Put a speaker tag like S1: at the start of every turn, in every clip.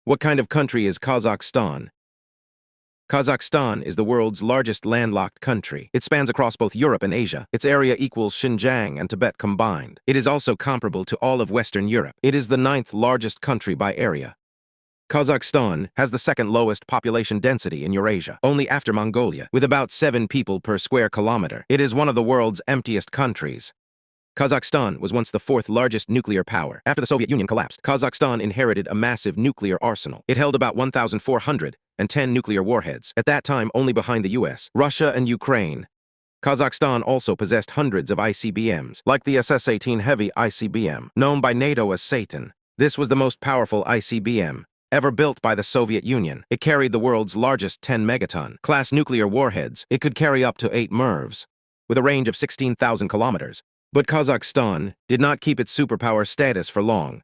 S1: What kind of country is Kazakhstan? Kazakhstan is the world's largest landlocked country. It spans across both Europe and Asia. Its area equals Xinjiang and Tibet combined. It is also comparable to all of Western Europe. It is the 9th largest country by area. Kazakhstan has the second lowest population density in Eurasia, only after Mongolia, with about 7 people per square kilometer. It is one of the world's emptiest countries. Kazakhstan was once the 4th largest nuclear power. After the Soviet Union collapsed, Kazakhstan inherited a massive nuclear arsenal. It held about 1,410 nuclear warheads, at that time only behind the US, Russia, and Ukraine. Kazakhstan also possessed hundreds of ICBMs, like the SS-18 heavy ICBM, known by NATO as Satan. This was the most powerful ICBM ever built by the Soviet Union. It carried the world's largest 10-megaton class nuclear warheads. It could carry up to 8 MIRVs, with a range of 16,000 kilometers. But Kazakhstan did not keep its superpower status for long.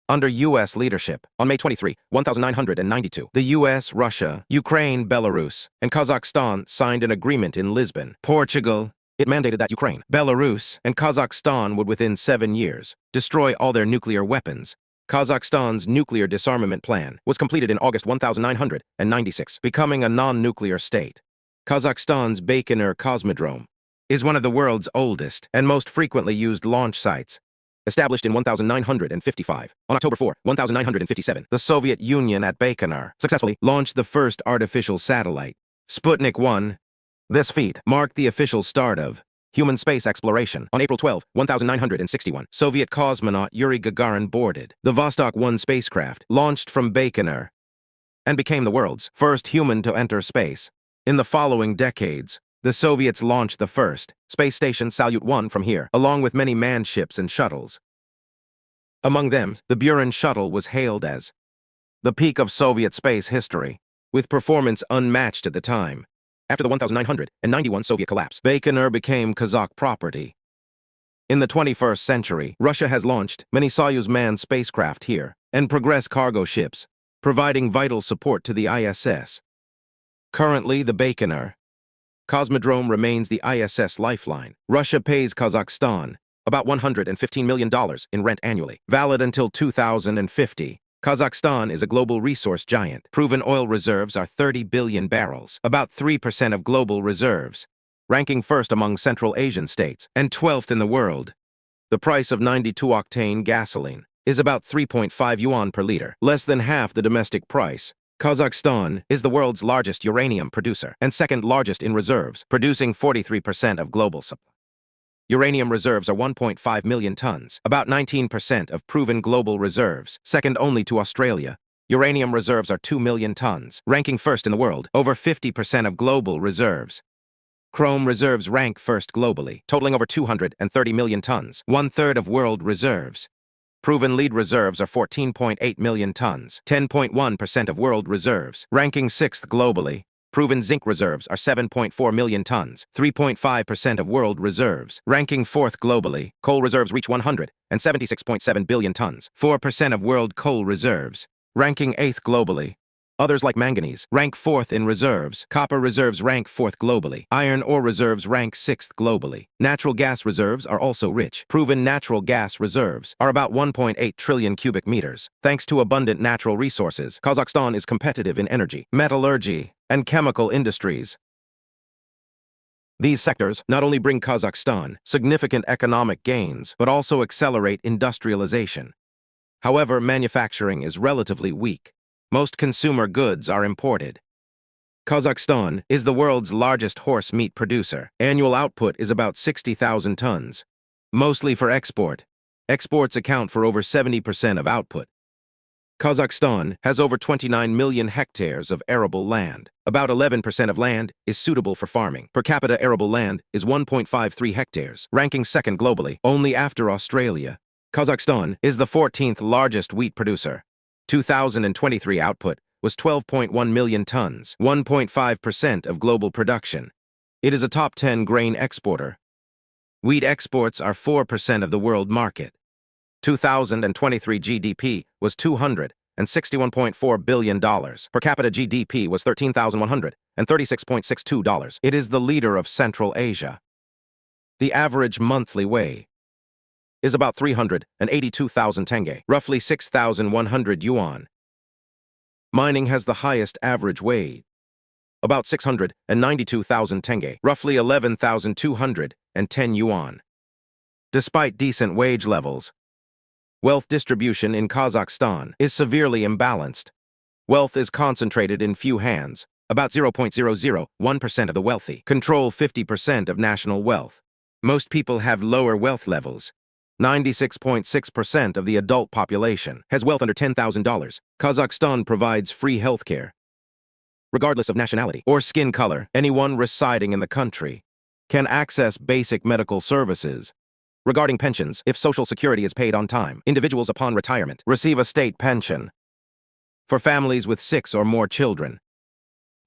S1: Under U.S. leadership, on May 23, 1992, the U.S., Russia, Ukraine, Belarus, and Kazakhstan signed an agreement in Lisbon, Portugal. It mandated that Ukraine, Belarus, and Kazakhstan would within 7 years destroy all their nuclear weapons. Kazakhstan's nuclear disarmament plan was completed in August 1996, becoming a non-nuclear state. Kazakhstan's Bayterek Cosmodrome is one of the world's oldest and most frequently used launch sites. Established in 1955, on October 4, 1957, the Soviet Union at Baikonur successfully launched the first artificial satellite, Sputnik 1. This feat marked the official start of human space exploration. On April 12, 1961, Soviet cosmonaut Yuri Gagarin boarded the Vostok 1 spacecraft, launched from Baikonur, and became the world's first human to enter space. In the following decades, the Soviets launched the first space station Salyut 1 from here, along with many manned ships and shuttles. Among them, the Buran shuttle was hailed as the peak of Soviet space history, with performance unmatched at the time. After the 1991 Soviet collapse, Baikonur became Kazakh property. In the 21st century, Russia has launched many Soyuz manned spacecraft here and Progress cargo ships, providing vital support to the ISS. Currently, the Baikonur Cosmodrome remains the ISS lifeline. Russia pays Kazakhstan about $115 million in rent annually, valid until 2050. Kazakhstan is a global resource giant. Proven oil reserves are 30 billion barrels, about 3% of global reserves, ranking first among Central Asian states and 12th in the world. The price of 92-octane gasoline is about 3.5 yuan per liter, less than half the domestic price. Kazakhstan is the world's largest uranium producer and second largest in reserves, producing 43% of global supply. Uranium reserves are 1.5 million tons, about 19% of proven global reserves, second only to Australia. Uranium reserves are 2 million tons, ranking first in the world, over 50% of global reserves. Chrome reserves rank first globally, totaling over 230 million tons, 1/3 of world reserves. Proven lead reserves are 14.8 million tons, 10.1% of world reserves, ranking 6th globally. Proven zinc reserves are 7.4 million tons, 3.5% of world reserves, ranking 4th globally. Coal reserves reach 176.7 billion tons, 4% of world coal reserves, ranking 8th globally. Others like manganese rank 4th in reserves. Copper reserves rank 4th globally. Iron ore reserves rank 6th globally. Natural gas reserves are also rich. Proven natural gas reserves are about 1.8 trillion cubic meters. Thanks to abundant natural resources, Kazakhstan is competitive in energy, metallurgy, and chemical industries. These sectors not only bring Kazakhstan significant economic gains, but also accelerate industrialization. However, manufacturing is relatively weak. Most consumer goods are imported. Kazakhstan is the world's largest horse meat producer. Annual output is about 60,000 tons, mostly for export. Exports account for over 70% of output. Kazakhstan has over 29 million hectares of arable land. About 11% of land is suitable for farming. Per capita arable land is 1.53 hectares, ranking 2nd globally, only after Australia. Kazakhstan is the 14th largest wheat producer. 2023 output was 12.1 million tons, 1.5% of global production. It is a top 10 grain exporter. Wheat exports are 4% of the world market. 2023 GDP was $261.4 billion. Per capita GDP was $13,136.62. It is the leader of Central Asia. The average monthly wage is about 382,000 tenge, roughly 6,100 yuan. Mining has the highest average wage, about 692,000 tenge, roughly 11,210 yuan. Despite decent wage levels, wealth distribution in Kazakhstan is severely imbalanced. Wealth is concentrated in few hands. About 0.001% of the wealthy control 50% of national wealth. Most people have lower wealth levels. 96.6% of the adult population has wealth under $10,000. Kazakhstan provides free healthcare, regardless of nationality or skin color. Anyone residing in the country can access basic medical services. Regarding pensions, if Social Security is paid on time, individuals upon retirement receive a state pension. For families with 6 or more children,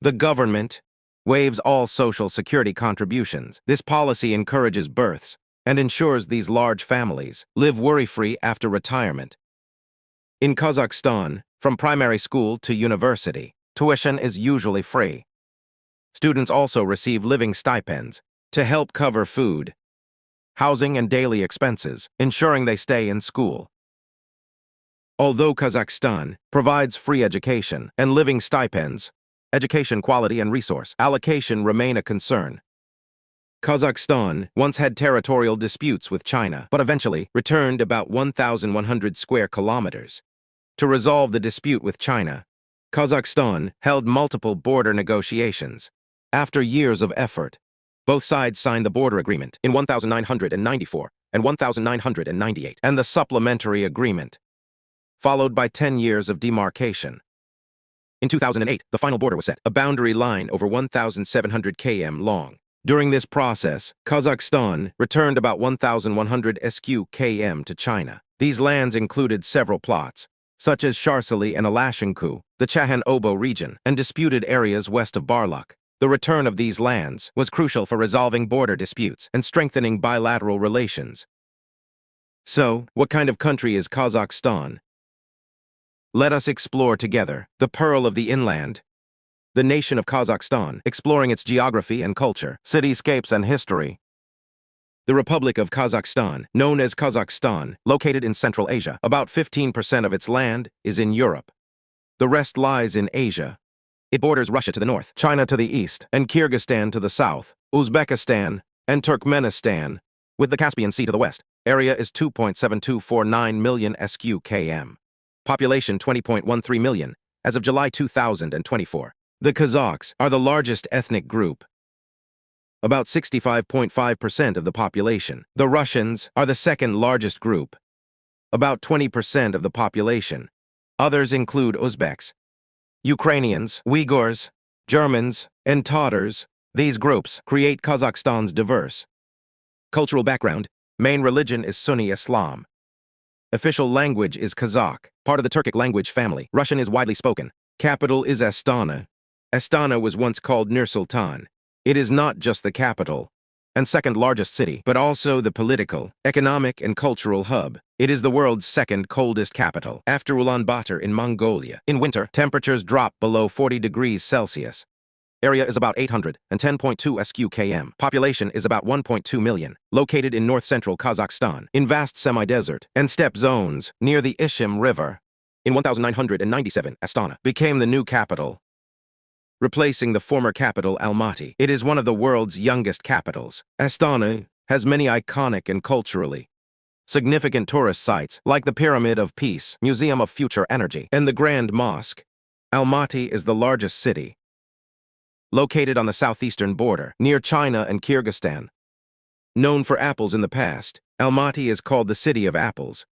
S1: the government waives all Social Security contributions. This policy encourages births and ensures these large families live worry-free after retirement. In Kazakhstan, from primary school to university, tuition is usually free. Students also receive living stipends to help cover food, housing, and daily expenses, ensuring they stay in school. Although Kazakhstan provides free education and living stipends, education quality and resource allocation remain a concern. Kazakhstan once had territorial disputes with China, but eventually returned about 1,100 square kilometers. To resolve the dispute with China, Kazakhstan held multiple border negotiations. After years of effort, both sides signed the border agreement in 1994 and 1998, and the supplementary agreement, followed by 10 years of demarcation. In 2008, the final border was set, a boundary line over 1,700 km long. During this process, Kazakhstan returned about 1,100 km to China. These lands included several plots, such as Sharsali and Alashanku, the Chahan-Obo region, and disputed areas west of Barlak. The return of these lands was crucial for resolving border disputes and strengthening bilateral relations. So, what kind of country is Kazakhstan? Let us explore together the pearl of the inland, the nation of Kazakhstan, exploring its geography and culture, cityscapes and history. The Republic of Kazakhstan, known as Kazakhstan, located in Central Asia. About 15% of its land is in Europe. The rest lies in Asia. It borders Russia to the north, China to the east, and Kyrgyzstan to the south, Uzbekistan, and Turkmenistan, with the Caspian Sea to the west. Area is 2.7249 million sq.km. Population 20.13 million, as of July 2024. The Kazakhs are the largest ethnic group, about 65.5% of the population. The Russians are the second largest group, about 20% of the population. Others include Uzbeks, Ukrainians, Uyghurs, Germans, and Tatars. These groups create Kazakhstan's diverse cultural background. Main religion is Sunni Islam. Official language is Kazakh, part of the Turkic language family. Russian is widely spoken. Capital is Astana. Astana was once called Nur-Sultan. It is not just the capital and second largest city, but also the political, economic, and cultural hub. It is the world's second coldest capital, after Ulaanbaatar in Mongolia. In winter, temperatures drop below 40 degrees Celsius. Area is about 810.2 sq.km. Population is about 1.2 million, located in north-central Kazakhstan, in vast semi-desert and steppe zones near the Ishim River. In 1997, Astana became the new capital, replacing the former capital Almaty. It is one of the world's youngest capitals. Astana has many iconic and culturally significant tourist sites, like the Pyramid of Peace, Museum of Future Energy, and the Grand Mosque. Almaty is the largest city, located on the southeastern border, near China and Kyrgyzstan. Known for apples in the past, Almaty is called the City of Apples.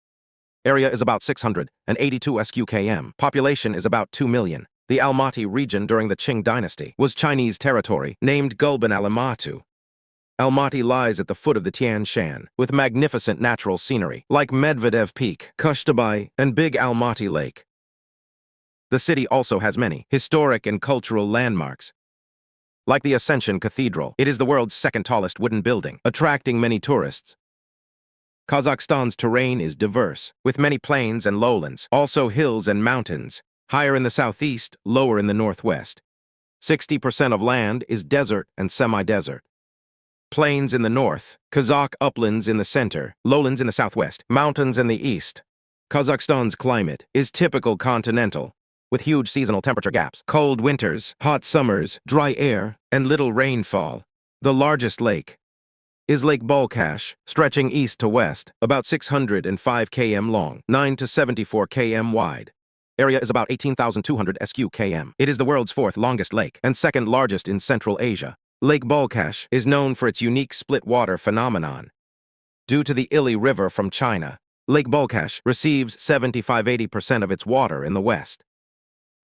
S1: Area is about 682 sq.km. Population is about 2 million. The Almaty region during the Qing dynasty was Chinese territory, named Gulban Alamatu. Almaty lies at the foot of the Tian Shan, with magnificent natural scenery, like Medvedev Peak, Kushtabai, and Big Almaty Lake. The city also has many historic and cultural landmarks. Like the Ascension Cathedral, it is the world's second tallest wooden building, attracting many tourists. Kazakhstan's terrain is diverse, with many plains and lowlands, also hills and mountains, higher in the southeast, lower in the northwest. 60% of land is desert and semi-desert. Plains in the north, Kazakh uplands in the center, lowlands in the southwest, mountains in the east. Kazakhstan's climate is typical continental, with huge seasonal temperature gaps, cold winters, hot summers, dry air, and little rainfall. The largest lake is Lake Balkhash, stretching east to west, about 605 km long, 9 to 74 km wide. Area is about 18,200 km. It is the world's fourth longest lake and second largest in Central Asia. Lake Balkhash is known for its unique split water phenomenon. Due to the Ili River from China, Lake Balkhash receives 75–80% of its water in the west.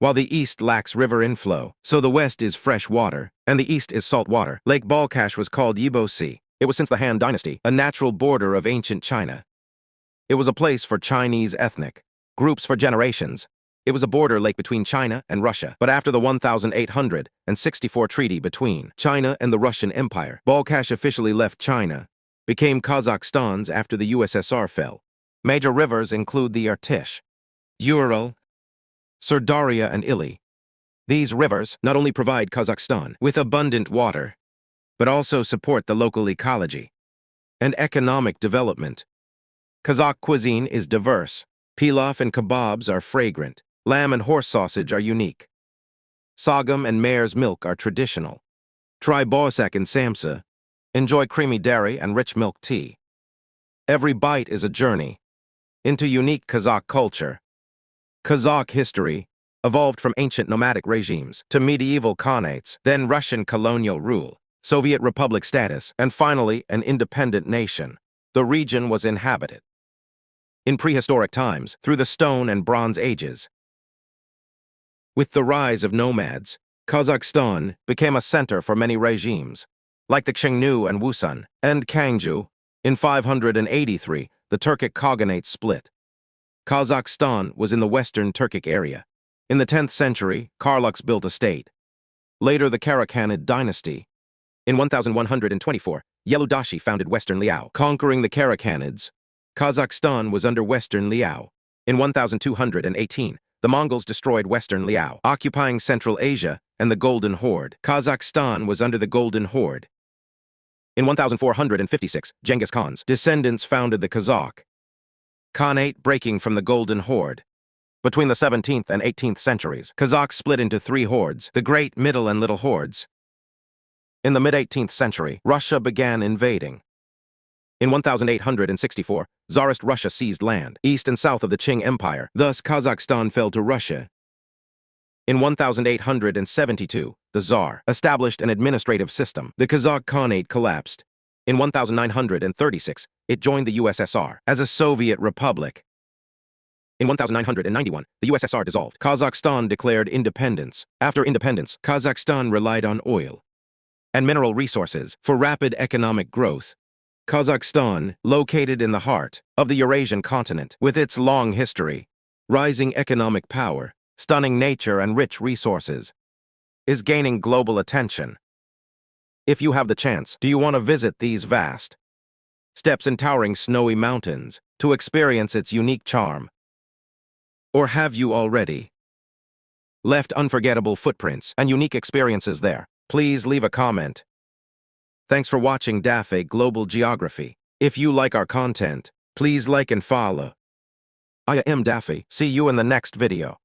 S1: While the east lacks river inflow, so the west is fresh water, and the east is salt water. Lake Balkhash was called Yibo Sea. It was since the Han Dynasty, a natural border of ancient China. It was a place for Chinese ethnic groups for generations. It was a border lake between China and Russia. But after the 1864 treaty between China and the Russian Empire, Balkhash officially left China, became Kazakhstan's after the USSR fell. Major rivers include the Irtysh, Ural, Sirdarya, and Ili. These rivers not only provide Kazakhstan with abundant water, but also support the local ecology and economic development. Kazakh cuisine is diverse. Pilaf and kebabs are fragrant. Lamb and horse sausage are unique. Sagam and mare's milk are traditional. Try bosak and samsa. Enjoy creamy dairy and rich milk tea. Every bite is a journey into unique Kazakh culture. Kazakh history evolved from ancient nomadic regimes to medieval khanates, then Russian colonial rule, Soviet Republic status, and finally an independent nation. The region was inhabited in prehistoric times through the Stone and Bronze Ages. With the rise of nomads, Kazakhstan became a center for many regimes, like the Xiongnu and Wusun, and Kangju. In 583, the Turkic Khaganate split. Kazakhstan was in the western Turkic area. In the 10th century, Karluks built a state. Later, the Karakhanid dynasty. In 1124, Yeludashi founded Western Liao. Conquering the Karakhanids, Kazakhstan was under Western Liao. In 1218, the Mongols destroyed Western Liao, occupying Central Asia and the Golden Horde. Kazakhstan was under the Golden Horde. In 1456, Genghis Khan's descendants founded the Kazakh Khanate, breaking from the Golden Horde. Between the 17th and 18th centuries, Kazakhs split into three hordes, the Great, Middle, and Little Hordes. In the mid-18th century, Russia began invading. In 1864, Tsarist Russia seized land east and south of the Qing Empire. Thus, Kazakhstan fell to Russia. In 1872, the Tsar established an administrative system. The Kazakh Khanate collapsed. In 1936, it joined the USSR as a Soviet republic. In 1991, the USSR dissolved. Kazakhstan declared independence. After independence, Kazakhstan relied on oil and mineral resources for rapid economic growth. Kazakhstan, located in the heart of the Eurasian continent, with its long history, rising economic power, stunning nature, and rich resources, is gaining global attention. If you have the chance, do you want to visit these vast steppes and towering snowy mountains to experience its unique charm? Or have you already left unforgettable footprints and unique experiences there? Please leave a comment. Thanks for watching Dafe Global Geography. If you like our content, please like and follow. I am Dafe. See you in the next video.